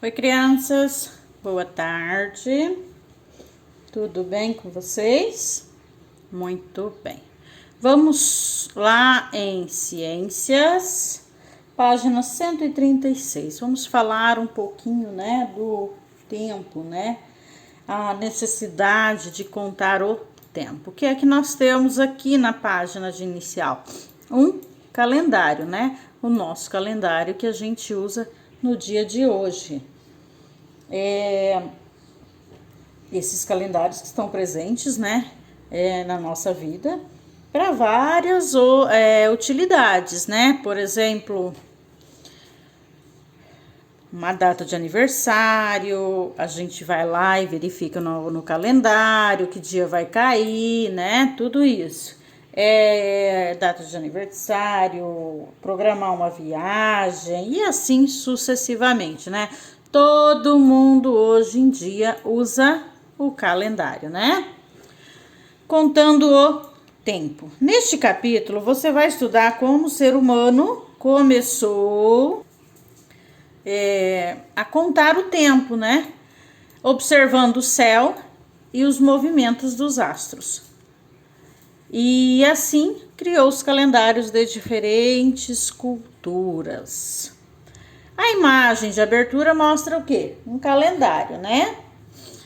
Oi, crianças, boa tarde, tudo bem com vocês? Muito bem. Vamos lá em Ciências, página 136. Vamos falar um pouquinho, do tempo, a necessidade de contar o tempo. O que é que nós temos aqui na página de inicial? Um calendário, o nosso calendário que a gente usa no dia de hoje. Esses calendários que estão presentes, na nossa vida para várias utilidades, Por exemplo, uma data de aniversário, a gente vai lá e verifica no calendário que dia vai cair, Tudo isso. Data de aniversário, programar uma viagem e assim sucessivamente, Todo mundo hoje em dia usa o calendário, Contando o tempo. Neste capítulo, você vai estudar como o ser humano começou a contar o tempo, Observando o céu e os movimentos dos astros. E assim criou os calendários de diferentes culturas. A imagem de abertura mostra o quê? Um calendário,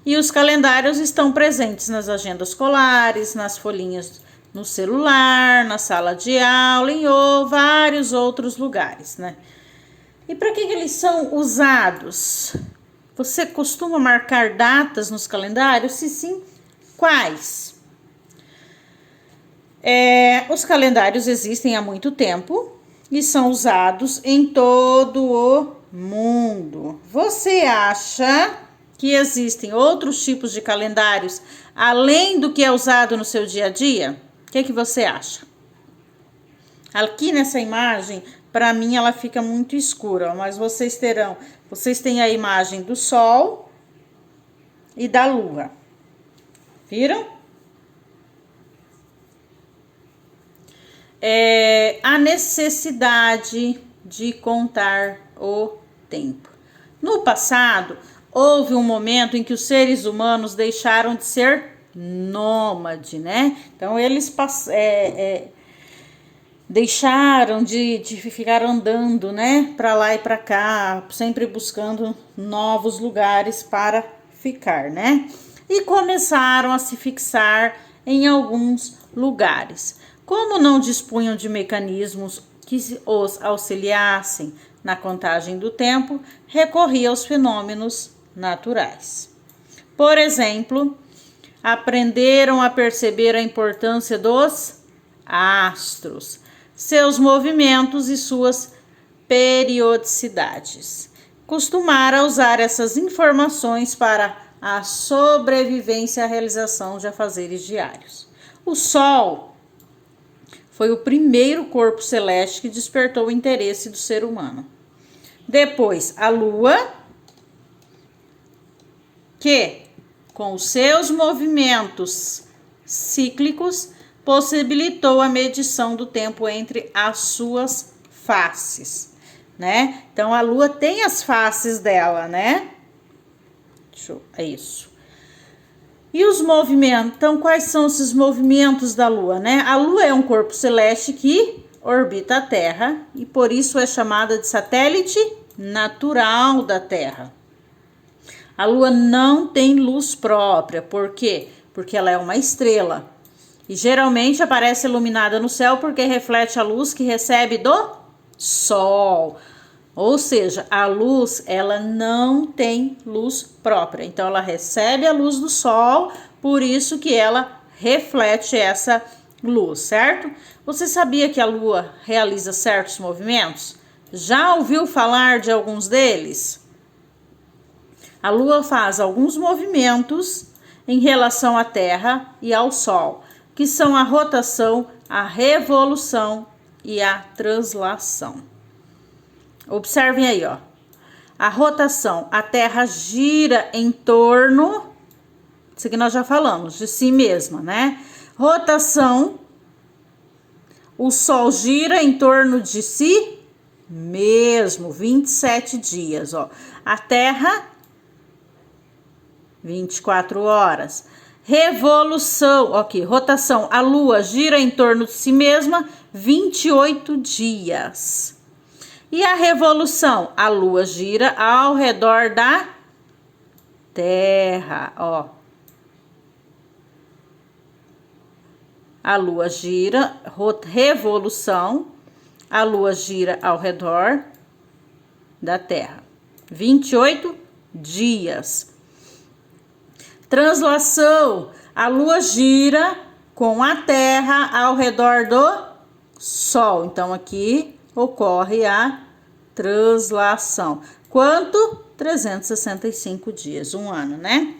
E os calendários estão presentes nas agendas escolares, nas folhinhas no celular, na sala de aula e vários outros lugares, E para que eles são usados? Você costuma marcar datas nos calendários? Se sim, quais? Os calendários existem há muito tempo e são usados em todo o mundo. Você acha que existem outros tipos de calendários além do que é usado no seu dia a dia? O que você acha? Aqui nessa imagem, para mim ela fica muito escura, mas vocês têm a imagem do sol e da lua. Viram? A necessidade de contar o tempo. No passado, houve um momento em que os seres humanos deixaram de ser nômade, Então, eles deixaram de ficar andando, para lá e para cá, sempre buscando novos lugares para ficar, E começaram a se fixar em alguns lugares. Como não dispunham de mecanismos que os auxiliassem na contagem do tempo, recorria aos fenômenos naturais. Por exemplo, aprenderam a perceber a importância dos astros, seus movimentos e suas periodicidades. Costumaram usar essas informações para a sobrevivência e a realização de afazeres diários. O Sol foi o primeiro corpo celeste que despertou o interesse do ser humano. Depois, a Lua, que, com os seus movimentos cíclicos, possibilitou a medição do tempo entre as suas faces, Então, a Lua tem as faces dela, É isso. E os movimentos? Então, quais são esses movimentos da Lua, A Lua é um corpo celeste que orbita a Terra e por isso é chamada de satélite natural da Terra. A Lua não tem luz própria, por quê? Porque ela é uma estrela e geralmente aparece iluminada no céu porque reflete a luz que recebe do Sol. Ou seja, a luz, ela não tem luz própria. Então, ela recebe a luz do sol, por isso que ela reflete essa luz, certo? Você sabia que a Lua realiza certos movimentos? Já ouviu falar de alguns deles? A Lua faz alguns movimentos em relação à Terra e ao Sol, que são a rotação, a revolução e a translação. Observem aí, a rotação, a Terra gira em torno, isso aqui nós já falamos, de si mesma, Rotação, o Sol gira em torno de si mesmo, 27 dias, ó. A Terra, 24 horas. Revolução, ok, rotação, a Lua gira em torno de si mesma, 28 dias. E a revolução, a Lua gira ao redor da Terra, ó. A Lua gira, revolução, a Lua gira ao redor da Terra. 28 dias. Translação, a Lua gira com a Terra ao redor do Sol. Então, aqui ocorre a translação. Quanto? 365 dias, um ano, né?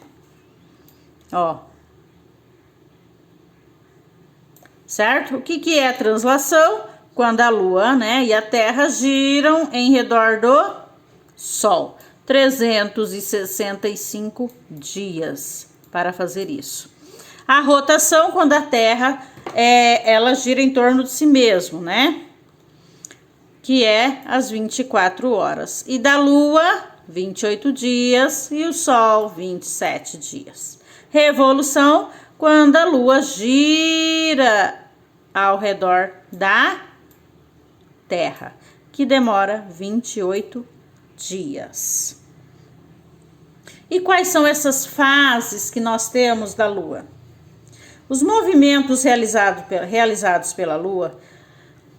Ó. Certo? O que é a translação? Quando a Lua, né, e a Terra giram em redor do Sol. 365 dias para fazer isso. A rotação, quando a Terra, ela gira em torno de si mesmo, né? Que é as 24 horas. E da Lua, 28 dias, e o Sol, 27 dias. Revolução, quando a Lua gira ao redor da Terra, que demora 28 dias. E quais são essas fases que nós temos da Lua? Os movimentos realizados pela Lua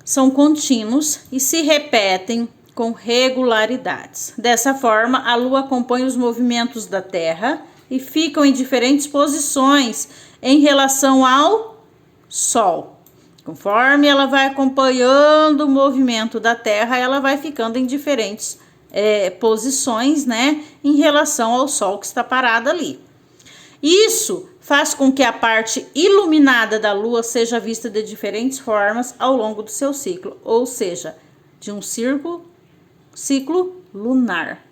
são contínuos e se repetem com regularidades. Dessa forma, a Lua acompanha os movimentos da Terra e ficam em diferentes posições em relação ao Sol. Conforme ela vai acompanhando o movimento da Terra, ela vai ficando em diferentes posições, né, em relação ao Sol que está parado ali. Isso faz com que a parte iluminada da Lua seja vista de diferentes formas ao longo do seu ciclo, ou seja, de um ciclo lunar.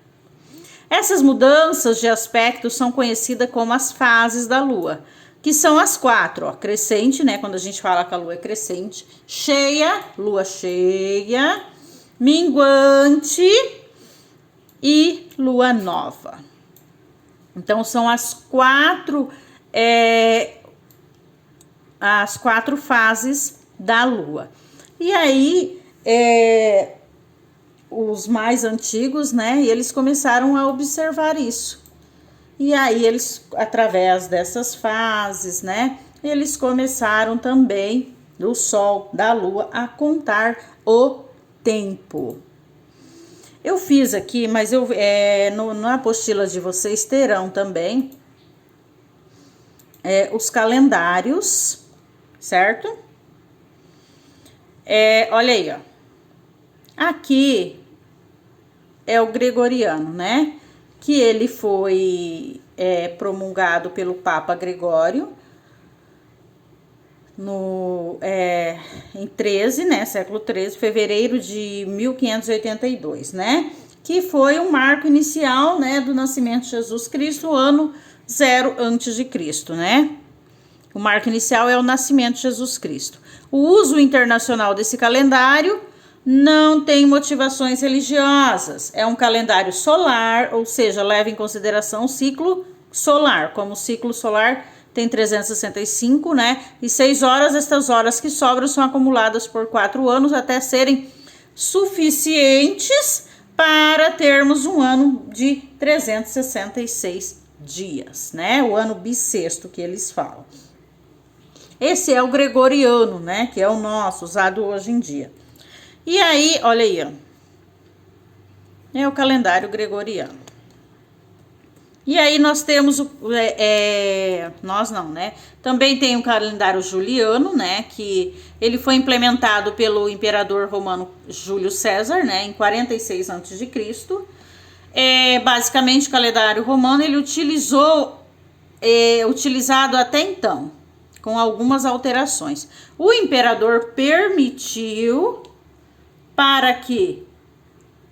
Essas mudanças de aspecto são conhecidas como as fases da Lua, que são as 4, ó, crescente, né, quando a gente fala que a Lua é crescente, cheia, Lua cheia, minguante e Lua nova. Então, são as quatro fases da Lua. E aí, os mais antigos, né, eles começaram a observar isso. E aí, eles, através dessas fases, né, eles começaram também, do Sol, da Lua, a contar o tempo. Eu fiz aqui, mas na apostila de vocês terão também os calendários, certo? Olha aí, ó. Aqui é o gregoriano, né? Que ele foi promulgado pelo Papa Gregório em 13, né, século 13, fevereiro de 1582, né, que foi um marco inicial, né, do nascimento de Jesus Cristo, ano 0 antes de Cristo, né. O marco inicial é o nascimento de Jesus Cristo. O uso internacional desse calendário não tem motivações religiosas. É um calendário solar, ou seja, leva em consideração o ciclo solar, como o ciclo solar tem 365, né? E 6 horas, estas horas que sobram são acumuladas por 4 anos até serem suficientes para termos um ano de 366 dias, né? O ano bissexto que eles falam. Esse é o gregoriano, né? Que é o nosso, usado hoje em dia. E aí, olha aí, ó. É o calendário gregoriano. E aí nós temos nós não, né? Também tem o calendário juliano, né? Que ele foi implementado pelo imperador romano Júlio César, né? Em 46 a.C. Basicamente o calendário romano ele utilizado até então, com algumas alterações. O imperador permitiu para que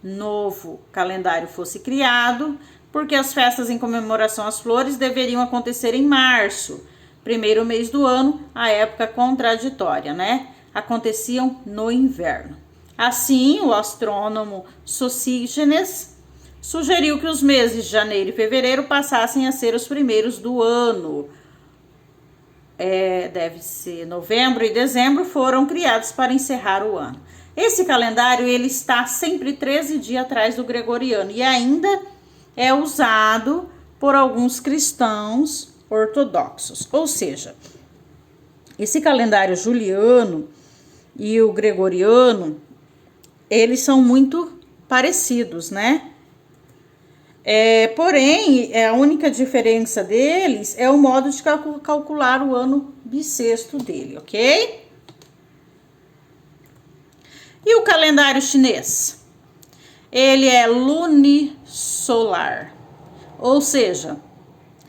novo calendário fosse criado, porque as festas em comemoração às flores deveriam acontecer em março, primeiro mês do ano, a época contraditória, né? Aconteciam no inverno. Assim, o astrônomo Sosígenes sugeriu que os meses de janeiro e fevereiro passassem a ser os primeiros do ano. Deve ser novembro e dezembro foram criados para encerrar o ano. Esse calendário ele está sempre 13 dias atrás do gregoriano e ainda é usado por alguns cristãos ortodoxos. Ou seja, esse calendário juliano e o gregoriano, eles são muito parecidos, né? Porém, a única diferença deles é o modo de calcular o ano bissexto dele, ok? E o calendário chinês? Ele é lunisolar, ou seja,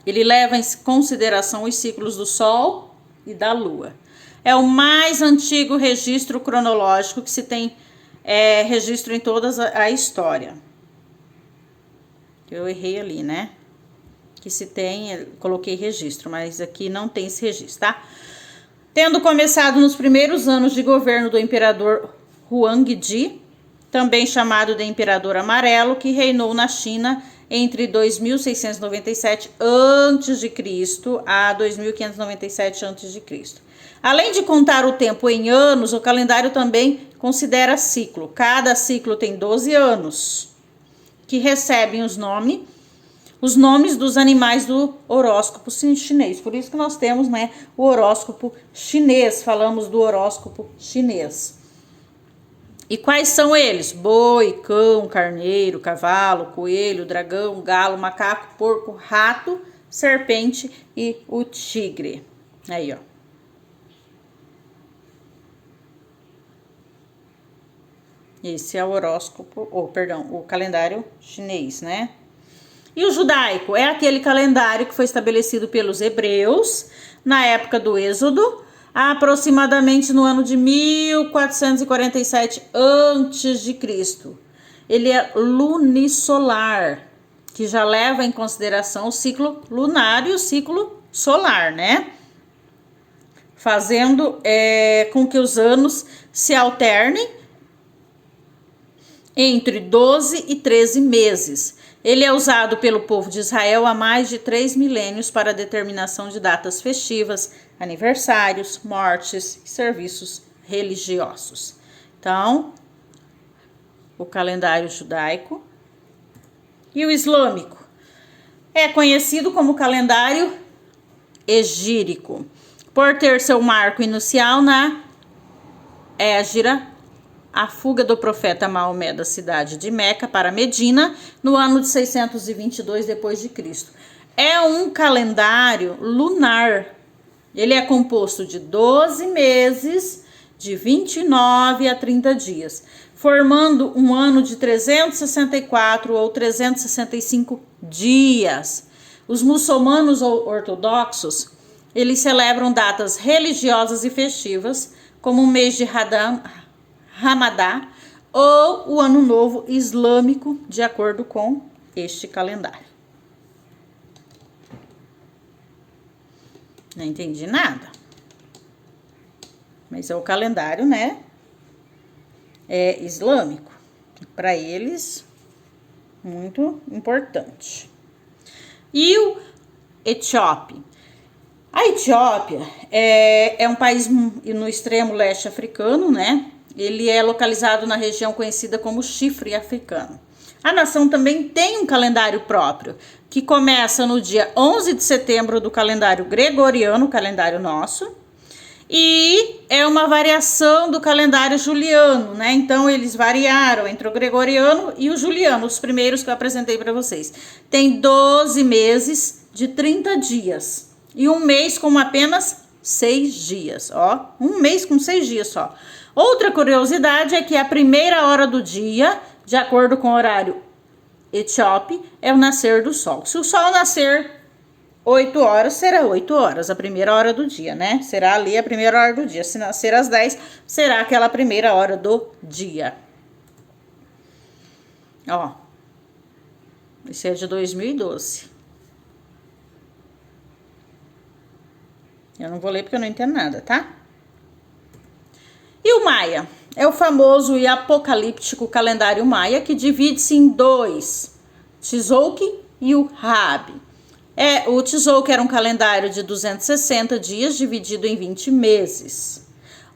ele leva em consideração os ciclos do Sol e da Lua. É o mais antigo registro cronológico que se tem registro em toda a história. Eu errei ali, né? Que se tem, coloquei registro, mas aqui não tem esse registro, tá? Tendo começado nos primeiros anos de governo do imperador Huangdi, também chamado de Imperador Amarelo, que reinou na China entre 2697 a.C. a 2597 a.C. Além de contar o tempo em anos, o calendário também considera ciclo. Cada ciclo tem 12 anos, que recebem os nomes dos animais do horóscopo chinês. Por isso que nós temos, né, o horóscopo chinês, falamos do horóscopo chinês. E quais são eles? Boi, cão, carneiro, cavalo, coelho, dragão, galo, macaco, porco, rato, serpente e o tigre. Aí, ó. Esse é o horóscopo, o calendário chinês, né? E o judaico é aquele calendário que foi estabelecido pelos hebreus na época do Êxodo, aproximadamente no ano de 1447 a.C. Ele é lunisolar, que já leva em consideração o ciclo lunar e o ciclo solar, né? Fazendo com que os anos se alternem entre 12 e 13 meses. Ele é usado pelo povo de Israel há mais de 3 milênios para a determinação de datas festivas, aniversários, mortes e serviços religiosos. Então, o calendário judaico e o islâmico é conhecido como calendário egírico, por ter seu marco inicial na Hégira, a fuga do profeta Maomé da cidade de Meca para Medina no ano de 622 d.C. É um calendário lunar. Ele é composto de 12 meses, de 29 a 30 dias, formando um ano de 364 ou 365 dias. Os muçulmanos ortodoxos, eles celebram datas religiosas e festivas, como o mês de Ramadã ou o Ano Novo Islâmico, de acordo com este calendário. Não entendi nada. Mas é o calendário, né? É islâmico. Para eles, muito importante. E o Etíope. A Etiópia é um país no extremo leste africano, né? Ele é localizado na região conhecida como Chifre Africano. A nação também tem um calendário próprio, que começa no dia 11 de setembro do calendário gregoriano, o calendário nosso, e é uma variação do calendário juliano, né? Então, eles variaram entre o gregoriano e o juliano, os primeiros que eu apresentei para vocês. Tem 12 meses de 30 dias e um mês com apenas 6 dias, ó. Um mês com 6 dias só. Outra curiosidade é que a primeira hora do dia, de acordo com o horário etíope, é o nascer do sol. Se o sol nascer 8 horas, será 8 horas, a primeira hora do dia, né? Será ali a primeira hora do dia. Se nascer às 10, será aquela primeira hora do dia. Ó, esse é de 2012. Eu não vou ler porque eu não entendo nada, tá? E Calendário Maia é o famoso e apocalíptico calendário maia que divide-se em dois, Tzolk'in e o Rabi. O Tzolk'in era um calendário de 260 dias dividido em 20 meses,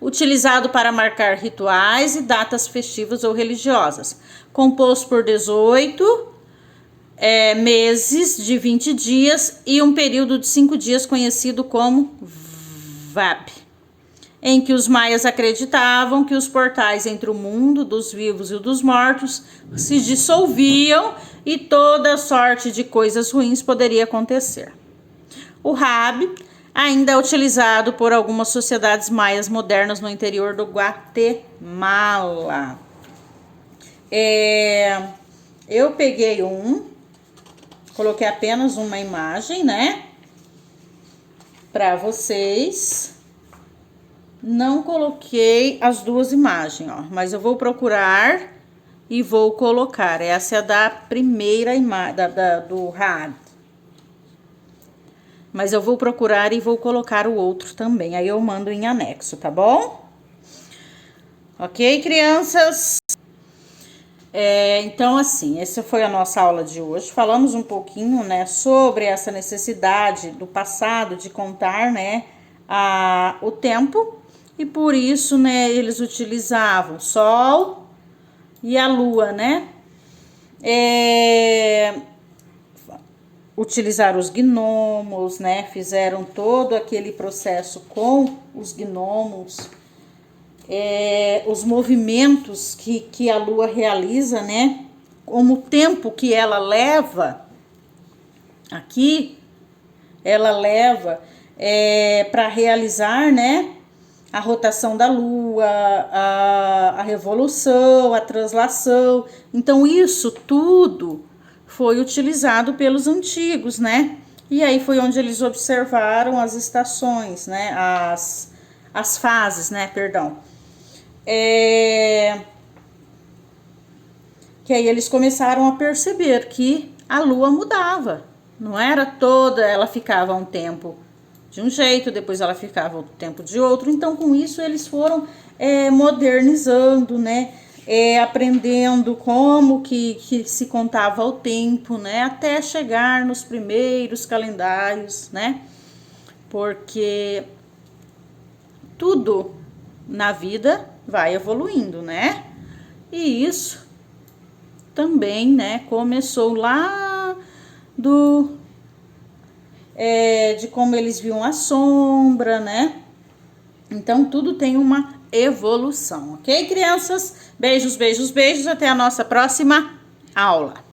utilizado para marcar rituais e datas festivas ou religiosas, composto por 18 meses de 20 dias e um período de 5 dias conhecido como Vap, em que os maias acreditavam que os portais entre o mundo dos vivos e o dos mortos se dissolviam e toda sorte de coisas ruins poderia acontecer. O Rabi ainda é utilizado por algumas sociedades maias modernas no interior do Guatemala. Eu peguei coloquei apenas uma imagem, né, para vocês. Não coloquei as duas imagens, ó, mas eu vou procurar e vou colocar. Essa é da primeira imagem, do Rabi. Mas eu vou procurar e vou colocar o outro também. Aí eu mando em anexo, tá bom? Ok, crianças? Então, assim, essa foi a nossa aula de hoje. Falamos um pouquinho, né, sobre essa necessidade do passado de contar, né, o tempo. E por isso, né, eles utilizavam o sol e a lua, né? Utilizaram os gnomos, né? Fizeram todo aquele processo com os gnomos. Os movimentos que a lua realiza, né? Como o tempo que ela leva aqui, ela leva para realizar, né? A rotação da lua, a revolução, a translação. Então, isso tudo foi utilizado pelos antigos, né? E aí foi onde eles observaram as estações, né? As fases, né? Perdão. Que aí eles começaram a perceber que a lua mudava. Não era toda, ela ficava um tempo de um jeito, depois ela ficava outro tempo de outro. Então, com isso, eles foram modernizando, né? Aprendendo como que se contava o tempo, né? Até chegar nos primeiros calendários, né? Porque tudo na vida vai evoluindo, né? E isso também, né? Começou lá de como eles viam a sombra, né? Então, tudo tem uma evolução, ok, crianças? Beijos, beijos, beijos. Até a nossa próxima aula.